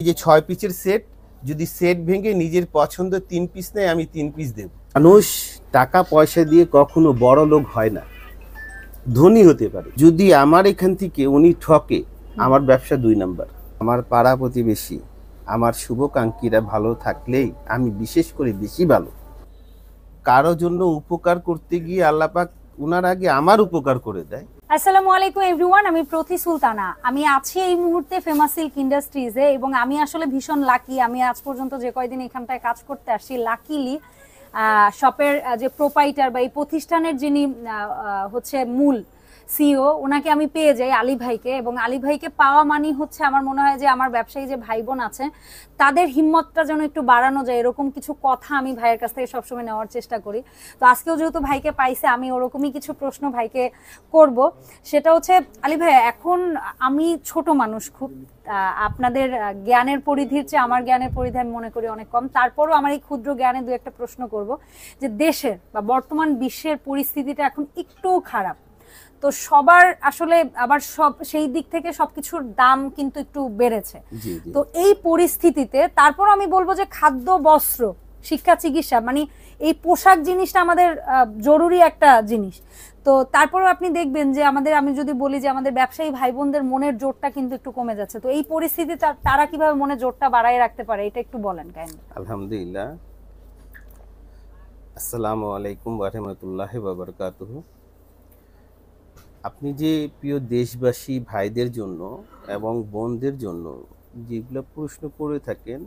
এই যে 6 পিসের সেট, যদি সেট ভেঙে নিজের পছন্দ 3 পিস নেয়, আমি 3 পিস দেব। মানুষ টাকা পয়সা দিয়ে কখনো বড় লোক হয় না, ধনী হতে পারে। যদি আমার এখান থেকে উনি ঠকে, আমার ব্যবসা 2 নাম্বার। আমার পাড়া প্রতিবেশী, আমার শুভকাঙ্ক্ষীরা ভালো থাকলেই আমি বিশেষ করে বেশি ভালো। কারো জন্য উপকার করতে গিয়ে আল্লাহ পাক উনার আগে আমার উপকার করে দেয়। আসসালামু আলাইকুম এভরিওয়ান, আমি প্রতি সুলতানা। আমি আছি এই মুহূর্তে ফেমাস সিল্ক ইন্ডাস্ট্রিজে এবং আমি আসলে ভীষণ লাকি। আমি আজ পর্যন্ত যে কয়দিন এখানটায় কাজ করতে আসছি, লাকিলি শপের যে প্রোপাইটার বা এই প্রতিষ্ঠানের যিনি হচ্ছে মূল সিইও, ওনাকে আমি পেয়ে যাই, আলী ভাইকে। এবং আলী ভাইকে পাওয়া মানি হচ্ছে আমার মনে হয় যে আমার ব্যবসায়ী যে ভাই বোন আছে তাদের হিম্মতটা যেন একটু বাড়ানো যায়, এরকম কিছু কথা আমি ভাইয়ের কাছ থেকে সবসময় নেওয়ার চেষ্টা করি। তো আজকেও যেহেতু ভাইকে পাইছে, আমি ওরকমই কিছু প্রশ্ন ভাইকে করব। সেটা হচ্ছে, আলী ভাই, এখন আমি ছোট মানুষ, খুব আপনাদের জ্ঞানের পরিধির চেয়ে আমার জ্ঞানের পরিধি আমি মনে করি অনেক কম। তারপরও আমার এই ক্ষুদ্র জ্ঞানে দু একটা প্রশ্ন করব যে দেশের বা বর্তমান বিশ্বের পরিস্থিতিটা এখন একটু খারাপ, তো সবার আসলে আবার সব সেই দিক থেকে সবকিছুর দাম কিন্তু একটু বেড়েছে। তো এই পরিস্থিতিতে তারপর আমি বলবো যে খাদ্য, বস্ত্র, শিক্ষা, চিকিৎসা, মানে এই পোশাক জিনিসটা আমাদের জরুরি একটা জিনিস। তো তারপর আপনি দেখবেন যে আমাদের, আমি যদি বলি যে আমাদের ব্যবসায়ী ভাই বোনদের মনের জোরটা কিন্তু একটু কমে যাচ্ছে। তো এই পরিস্থিতিতে তারা কিভাবে মনে জোরটা বাড়ায় রাখতে পারে, এটা একটু বলেন কাইন্ডলি। আলহামদুলিল্লাহ, আসসালামু আলাইকুম ওয়া রাহমাতুল্লাহি ওয়া বারাকাতুহু। আপনি যে প্রিয় দেশবাসী ভাইদের জন্য এবং বোনদের জন্য যেগুলো প্রশ্ন করে থাকেন,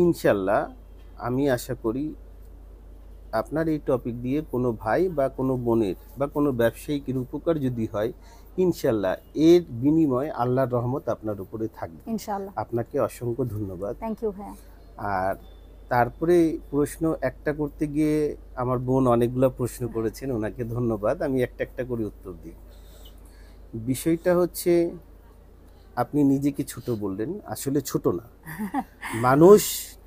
ইনশাল্লাহ আমি আশা করি আপনার এই টপিক দিয়ে কোনো ভাই বা কোনো বোনের বা কোনো ব্যবসায়িকের উপকার যদি হয়, ইনশাল্লাহ এর বিনিময়ে আল্লাহর রহমত আপনার উপরে থাকবে ইনশাআল্লাহ। আপনাকে অসংখ্য ধন্যবাদ। থ্যাংক ইউ ভাইয়া। আর তারপরে প্রশ্ন একটা করতে গিয়ে আমার বোন অনেকগুলো প্রশ্ন করেছেন, ওনাকে ধন্যবাদ। আমি একটা একটা করে উত্তর দিই। বিষয়টা হচ্ছে, আপনি নিজেকে ছোট বললেন, আসলে ছোট না। মানুষ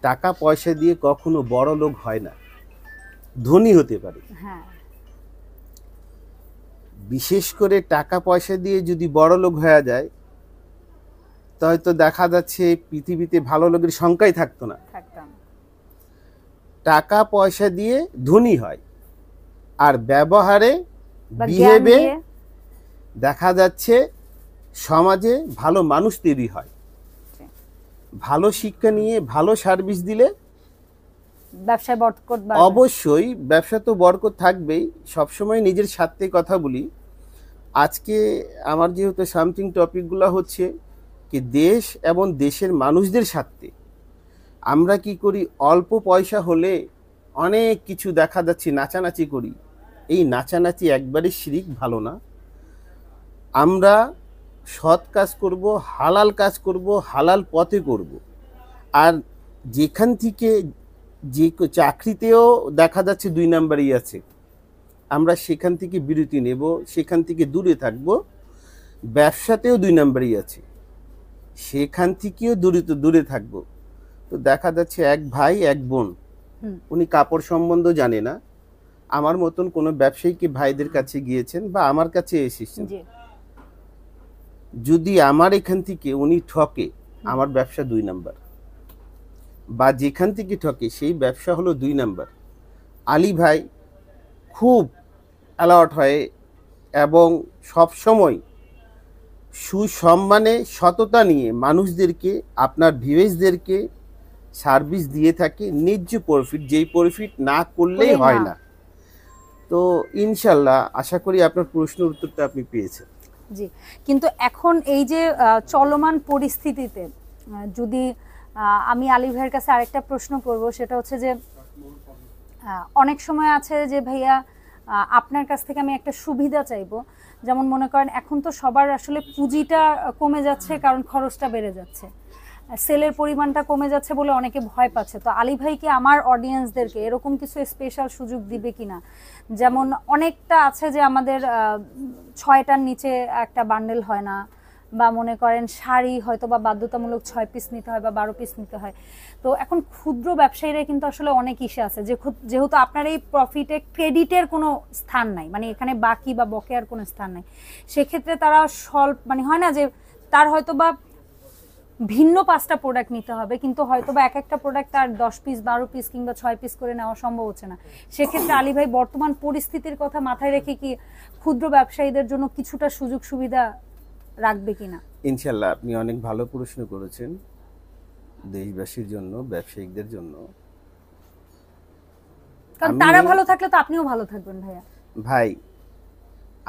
টাকা পয়সা দিয়ে কখনো বড় লোক হয় না, ধনী হতে পারে। বিশেষ করে টাকা পয়সা দিয়ে যদি বড় লোক হয়ে যায়, হয়তো দেখা যাচ্ছে পৃথিবীতে ভালো লোকের সংখ্যাই থাকতো না। টাকা পয়সা দিয়ে ধনী হয়, আর ব্যবহারে, বিহেভে দেখা যাচ্ছে সমাজে ভালো মানুষ তৈরি হয়। ভালো শিক্ষা নিয়ে ভালো সার্ভিস দিলে ব্যবসায় বরকত, অবশ্যই ব্যবসা তো বরকত থাকবেই। সবসময় নিজের স্বার্থে কথা বলি। আজকে আমার যেহেতু সামথিং টপিকগুলো হচ্ছে কি দেশ এবং দেশের মানুষদের স্বার্থে, আমরা কি করি, অল্প পয়সা হলে অনেক কিছু দেখা যাচ্ছে নাচানাচি করি। এই নাচানাচি একবারে শিরিক, ভালো না। আমরা সৎ কাজ করব, হালাল কাজ করব, হালাল পথে করব। আর যেখান থেকে যে চাকরিতেও দেখা যাচ্ছে 2 নাম্বারই আছে, আমরা সেখান থেকে বিরতি নেব, সেখান থেকে দূরে থাকব। ব্যবসাতেও 2 নাম্বারই আছে, সেখান থেকেও দূরে থাকব। তো দেখা যাচ্ছে এক ভাই এক বোন, উনি কাপড় সম্বন্ধ জানে না, আমার মতন কোনো ব্যবসায়ীকে ভাইদের কাছে গিয়েছেন বা আমার কাছে এসেছেন। যদি আমার এখান থেকে উনি ঠকে, আমার ব্যবসা 2 নাম্বার। বা যেখান থেকে ঠকে সেই ব্যবসা হলো 2 নাম্বার। আলী ভাই খুব অ্যালার্ট হয় এবং সব সময় সুসম্মানে, সততা নিয়ে মানুষদেরকে, আপনার ভিউয়ার্সদেরকে সার্ভিস দিয়ে থাকে। ন্যায্য প্রফিট, যেই প্রফিট না করলেই হয় না। তো ইনশাল্লাহ আশা করি আপনার প্রশ্নের উত্তরটা আপনি পেয়েছেন। জি, কিন্তু এখন এই যে চলমান পরিস্থিতিতে যদি আমি আলী ভাইয়ের কাছে আরেকটা প্রশ্ন করব, সেটা হচ্ছে যে অনেক সময় আছে যে ভাইয়া আপনার কাছ থেকে আমি একটা সুবিধা চাইবো। যেমন মনে করেন এখন তো সবার আসলে পুঁজিটা কমে যাচ্ছে, কারণ খরচটা বেড়ে যাচ্ছে, সেলের পরিমাণটা কমে যাচ্ছে বলে অনেকে ভয় পাচ্ছে। তো আলী ভাই কি আমার অডিয়েন্সদেরকে এরকম কিছু স্পেশাল সুযোগ দিবে কিনা? যেমন অনেকটা আছে যে আমাদের 6টার নিচে একটা বান্ডেল হয় না, বা মনে করেন শাড়ি হয়তো বা বাধ্যতামূলক 6 পিস নিতে হয় বা 12 পিস নিতে হয়। তো এখন ক্ষুদ্র ব্যবসায়ীরা কিন্তু আসলে অনেক ইস্যু আছে, যেহেতু আপনার এই প্রফিটে ক্রেডিটের কোনো স্থান নাই, মানে এখানে বাকি বা বকেয়ার কোনো স্থান নাই, সেক্ষেত্রে তারা স্বল্প, মানে হয় না যে তার হয়তো বা ভিন্ন 5টা প্রোডাক্ট নিতে হবে, কিন্তু হয়তো বা এক একটা প্রোডাক্ট আর 10 পিস 12 পিস কিংবা 6 পিস করে নেওয়া সম্ভব হচ্ছে না। সেক্ষেত্রে আলী ভাই বর্তমান পরিস্থিতির কথা মাথায় রেখে কি ক্ষুদ্র ব্যবসায়ীদের জন্য কিছুটা সুযোগ সুবিধা রাখবে কিনা? ইনশাল্লাহ, আপনি অনেক ভালো প্রশ্ন করেছেন। দেশবাসীর জন্য, ব্যবসায়িকদের জন্য, কারণ তারা ভালো থাকলে তো আপনিও ভালো থাকবেন ভাইয়া। ভাই,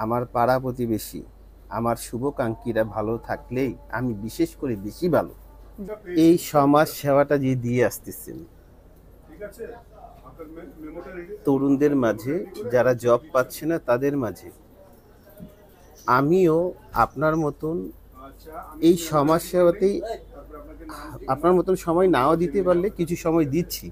আমার পাড়া প্রতিবেশী, আমার শুভকাঙ্ক্ষীরা ভালো থাকলেই আমি বিশেষ করে বেশি ভালো। এই সমাজ সেবাটা যে দিয়ে আসতেছেন তরুণদের মাঝে, যারা জব পাচ্ছে না তাদের মাঝে, আমিও আপনার মতন এই সমাজ সেবাতেই আপনার মতন সময় নাও দিতে পারলে কিছু সময় দিচ্ছি।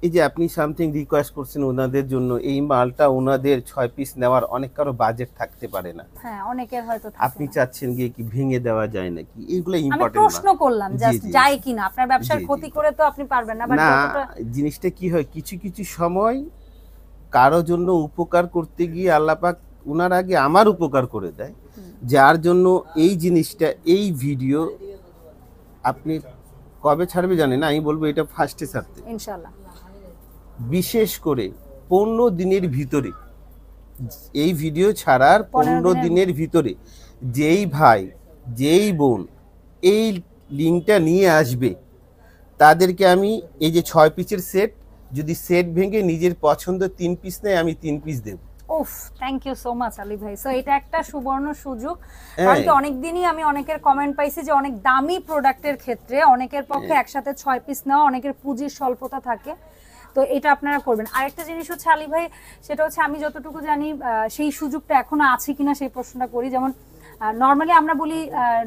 এই যে আপনি সামথিং রিকোয়েস্ট করছেন ওনাদের জন্য, এই মালটা ওনাদের 6 পিস নেওয়ার অনেক কারো বাজেট থাকতে পারে না। হ্যাঁ, অনেকের হয়তো আপনি চাচ্ছেন গিয়ে কি ভেঙে দেওয়া যায় নাকি, এইগুলো আমি ইম্পর্টেন্ট প্রশ্ন করলাম জাস্ট যায় কিনা। আপনার ব্যবসার ক্ষতি করে তো আপনি পারবেন না, বাট না। যতটা জিনিসটা কি হয়, কিছু কিছু সময় কারো জন্য উপকার করতে গিয়ে আল্লাহ পাক ওনার আগে আমার উপকার করে দেয়, যার জন্য এই জিনিসটা, এই ভিডিও আপনি কবে ছাড়বে জানেন না, আমি বলবো এটা ফার্স্টে ছাড়তে, ইনশাআল্লাহ। বিশেষ করে 15 দিনের ভিতরে, এই ভিডিও ছাড়ার 15 দিনের ভিতরে যেই ভাই যেই বোন এই লিঙ্কটা নিয়ে আসবে তাদেরকে আমি এই যে 6 পিসের সেট, যদি সেট ভেঙে নিজের পছন্দ 3 পিস নেয়, আমি 3 পিস দেব। উফ, thank you so much Ali ভাই। সো এটা একটা সুবর্ণ সুযোগ, কারণ কি অনেকদিনই আমি অনেকের কমেন্ট পাইছি যে অনেক দামি প্রোডাক্টের ক্ষেত্রে অনেকের পক্ষে একসাথে 6 পিস নেওয়া, অনেকের পুঁজির স্বল্পতা থাকে, তো এটা আপনারা করবেন। আরেকটা জিনিস হচ্ছে আলী ভাই, সেটা হচ্ছে আমি যতটুকু জানি সেই সুযোগটা এখনো আছে কিনা সেই প্রশ্নটা করি। যেমন নর্মালি আমরা বলি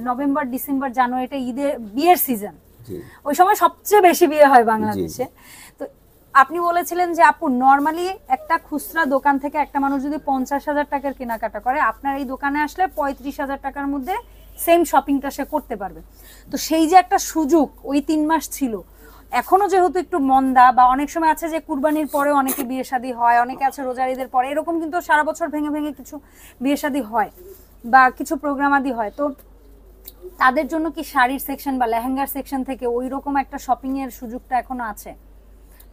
নভেম্বর, ডিসেম্বর, জানুয়ারিটা ঈদের বিয়ের সিজন, ওই সময় সবচেয়ে বেশি বিয়ে হয় বাংলাদেশে। তো আপনি বলেছিলেন যে আপু নর্মালি একটা খুচরা দোকান থেকে একটা মানুষ যদি 50,000 টাকার কেনাকাটা করে, আপনার এই দোকানে আসলে 35,000 টাকার মধ্যে সেম শপিংটা সে করতে পারবে। তো সেই যে একটা সুযোগ ওই 3 মাস ছিল, এখনো যেহেতু একটু মন্দা, বা অনেক সময় আছে যে কুরবানির পরেও অনেকে বিয়ে শাদী হয়, অনেকে আছে রোজার ঈদের পরে, এরকম কিন্তু সারা বছর ভেঙে ভেঙে কিছু বিয়ে শাদী হয় বা কিছু প্রোগ্রাম আদি হয়। তো তাদের জন্য কি শাড়ির সেকশন বা লেহেঙ্গার সেকশন থেকে ওই রকম একটা শপিং এর সুযোগটা এখনো আছে,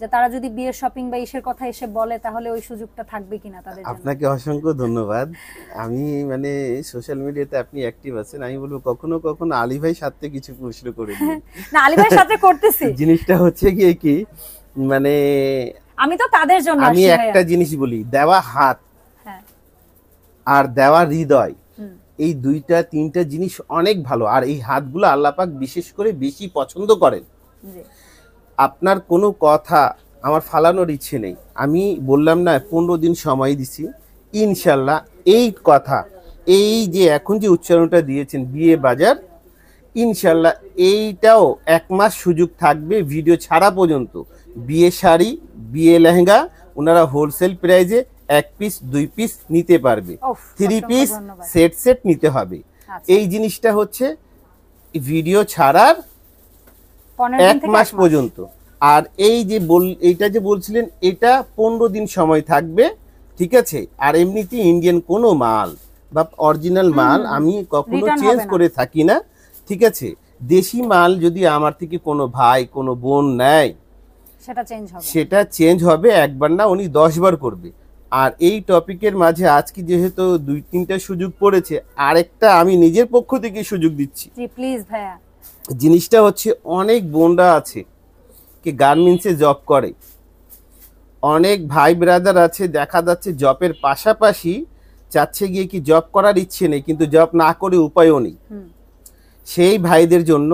যে তারা যদি বিয়ের শপিং বা ইসের কথা এসে বলে তাহলে ওই সুযোগটা থাকবে কিনা তাদের জন্য? আপনাকে অসংখ্য ধন্যবাদ। আমি মানে সোশ্যাল মিডিয়াতে আপনি অ্যাক্টিভ আছেন, আমি বলবো কখনো কখনো আলী ভাই সাথে কিছু প্রশ্ন করে দিন। না, আলী ভাইয়ের সাথে করতেছি। জিনিসটা হচ্ছে গিয়ে কি, মানে আমি তো তাদের জন্য আমি একটা জিনিস বলি, দেওয়া হাত আর দেওয়া হৃদয়, এই 2-3টা জিনিস অনেক ভালো, আর এই হাতগুলো আল্লাহ পাক বিশেষ করে বেশি পছন্দ করেন। আপনার কোনো কথা আমার ফালানোর ইচ্ছে নেই, আমি বললাম না 15 দিন সময় দিছি, ইনশাল্লাহ এই কথা, এই যে এখন যে উচ্চারণটা দিয়েছেন বিয়ে বাজার, ইনশাল্লাহ এইটাও 1 মাস সুযোগ থাকবে ভিডিও ছাড়া পর্যন্ত। বিয়ে শাড়ি, বিয়ে লেহেঙ্গা ওনারা হোলসেল প্রাইজে 1 পিস 2 পিস নিতে পারবে, 3 পিস সেট সেট নিতে হবে। এই জিনিসটা হচ্ছে ভিডিও ছাড়ার 1 মাস পর্যন্ত। আর এই যে এইটা যে বলছিলেন, এটা 15 দিন সময় থাকবে, ঠিক আছে? আর এমনিতে ইন্ডিয়ান কোনো মাল বা অরিজিনাল মাল আমি কখনো চেঞ্জ করে থাকি না, ঠিক আছে? দেশি মাল যদি আমার থেকে কোনো ভাই কোনো বোন নেয়, সেটা চেঞ্জ হবে, একবার না উনি 10 বার করবে। আর এই টপিকের মাঝে আজকে যেহেতু 2-3টা সুযোগ পড়েছে, আরেকটা আমি নিজের পক্ষ থেকে সুযোগ দিচ্ছি। প্লিজ ভাইয়া। জিনিসটা হচ্ছে অনেক বোনরা আছে কি গার্মেন্টসে জব করে, অনেক ভাই ব্রাদার আছে দেখা যাচ্ছে জবের পাশাপাশি চাচ্ছে গিয়ে কি জব করার ইচ্ছে নেই, কিন্তু জব না করে উপায়ও নেই। সেই ভাইদের জন্য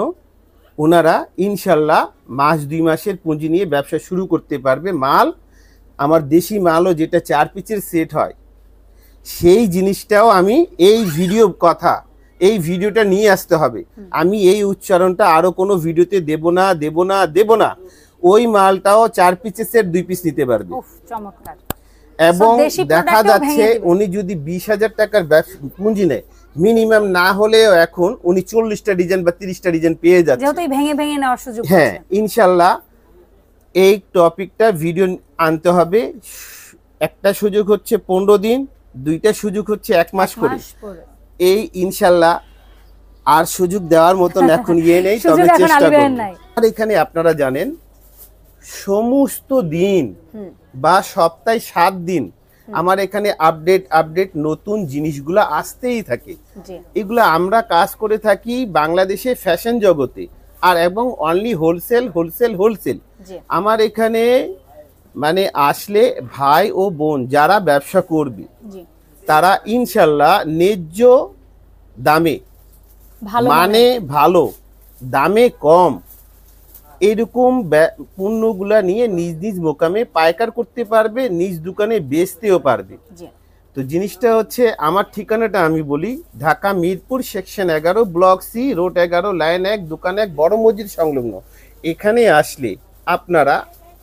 ওনারা ইনশাল্লাহ মাস 2 মাসের পুঁজি নিয়ে ব্যবসা শুরু করতে পারবে। মাল আমার দেশি মালও যেটা 4 পিসের সেট হয়, সেই জিনিসটাও আমি এই ভিডিও কথা, এই ভিডিওটা নিয়ে আসতে হবে। আমি এই উচ্চারণটা আরো কোনো ভিডিওতে দেব না দেব না দেব না, ওই মালটাও 4 পিসের সেট 2 পিস নিতে পারবে। চমৎকার। এবং দেখা যাচ্ছে উনি যদি 20,000 টাকার পুঁজি নেয়, মিনিমাম না হলেও এখন উনি 40টা ডিজাইন বা 30টা ডিজাইন পেয়ে যাচ্ছে, যেহেতু ভেঙে ভেঙে নেওয়ার সুযোগ। হ্যাঁ, ইনশাল্লাহ এই টপিকটা ভিডিও আনতে হবে। একটা সুযোগ হচ্ছে 15 দিন, 2টা সুযোগ হচ্ছে 1 মাস করে। এই ইনশাল্লাহ আর সুযোগ দেওয়ার মতন এখন নেই, সুযোগ তবে এখন চেষ্টা আলী ভাইয়ের করব। নাই। আর এখানে আপনারা জানেন সমস্ত দিন বা সপ্তাহে 7 দিন আমার এখানে আপডেট নতুন জিনিসগুলো আসতেই থাকে। জি এগুলো আমরা কাজ করে থাকি বাংলাদেশে ফ্যাশন জগতে, আর এবং অনলি হোলসেল। জি আমার এখানে মানে আসলে ভাই ও বোন যারা ব্যবসা করবে জি তারা ইনশাল্লাহ ন্যায্য দামে, ভালো মানে ভালো দামে কম এরকম পণ্যগুলা নিয়ে নিজ নিজ মোকামে পাইকার করতে পারবে, নিজ দোকানে বেচতেও পারবে। জি তো জিনিসটা হচ্ছে, আমার ঠিকানাটা আমি বলি, Dhaka Mirpur section 11 block C road 11 line 1 দোকান 1 বড় মসজিদ সংলগ্ন। এখানে আসলে আপনারা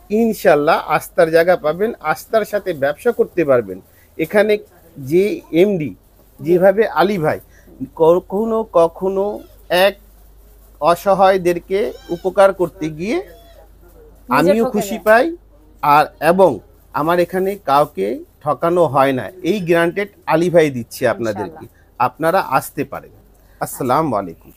ইনশাল্লাহ আস্থার জায়গা পাবেন, আস্থার সাথে ব্যবসা করতে পারবেন। এখানে যে এমডি যেভাবে আলী ভাই কখনো এক অসহায়দেরকে উপকার করতে গিয়ে আমিও খুশি পাই, আর এবং আমার এখানে কাউকে ঠকানো হয় না, এই গ্যারান্টেড আলী ভাই দিচ্ছে আপনাদেরকে। আপনারা আসতে পারেন। আসসালামু আলাইকুম।